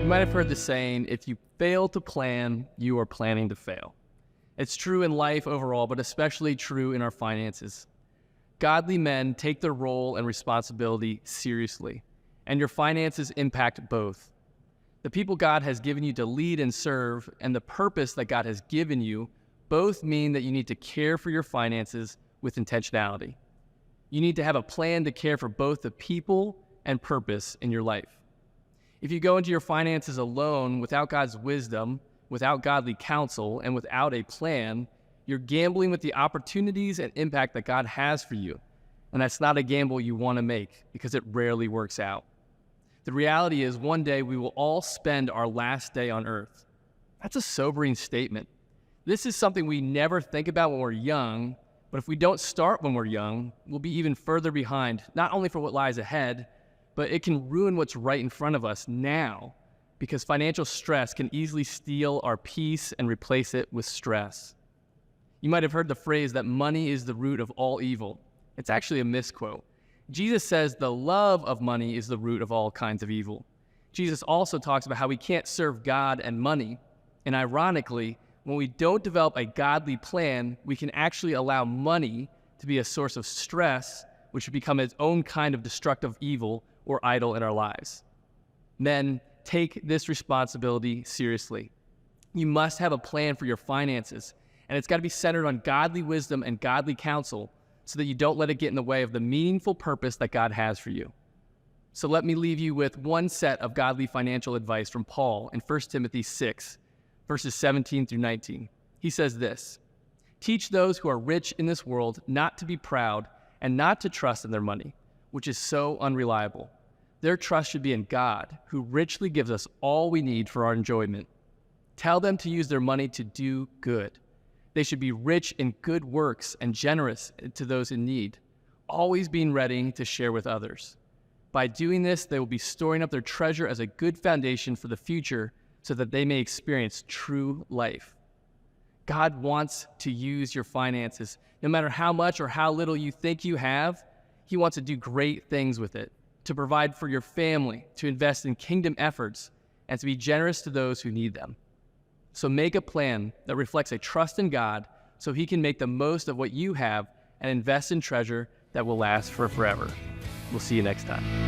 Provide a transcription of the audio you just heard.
You might have heard the saying, if you fail to plan, you are planning to fail. It's true in life overall, but especially true in our finances. Godly men take their role and responsibility seriously, and your finances impact both. The people God has given you to lead and serve, and the purpose that God has given you, both mean that you need to care for your finances with intentionality. You need to have a plan to care for both the people and purpose in your life. If you go into your finances alone without God's wisdom, without godly counsel, and without a plan, you're gambling with the opportunities and impact that God has for you. And that's not a gamble you want to make because it rarely works out. The reality is one day we will all spend our last day on earth. That's a sobering statement. This is something we never think about when we're young, but if we don't start when we're young, we'll be even further behind, not only for what lies ahead, but it can ruin what's right in front of us now, because financial stress can easily steal our peace and replace it with stress. You might have heard the phrase that money is the root of all evil. It's actually a misquote. Jesus says the love of money is the root of all kinds of evil. Jesus also talks about how we can't serve God and money. And ironically, when we don't develop a godly plan, we can actually allow money to be a source of stress, which would become its own kind of destructive evil or idol in our lives. Men, take this responsibility seriously. You must have a plan for your finances, and it's got to be centered on godly wisdom and godly counsel so that you don't let it get in the way of the meaningful purpose that God has for you. So let me leave you with one set of godly financial advice from Paul in 1 Timothy 6, verses 17 through 19. He says this, "Teach those who are rich in this world not to be proud and not to trust in their money, which is so unreliable. Their trust should be in God, who richly gives us all we need for our enjoyment. Tell them to use their money to do good. They should be rich in good works and generous to those in need, always being ready to share with others. By doing this, they will be storing up their treasure as a good foundation for the future so that they may experience true life." God wants to use your finances. No matter how much or how little you think you have, He wants to do great things with it, to provide for your family, to invest in kingdom efforts, and to be generous to those who need them. So make a plan that reflects a trust in God so He can make the most of what you have and invest in treasure that will last for forever. We'll see you next time.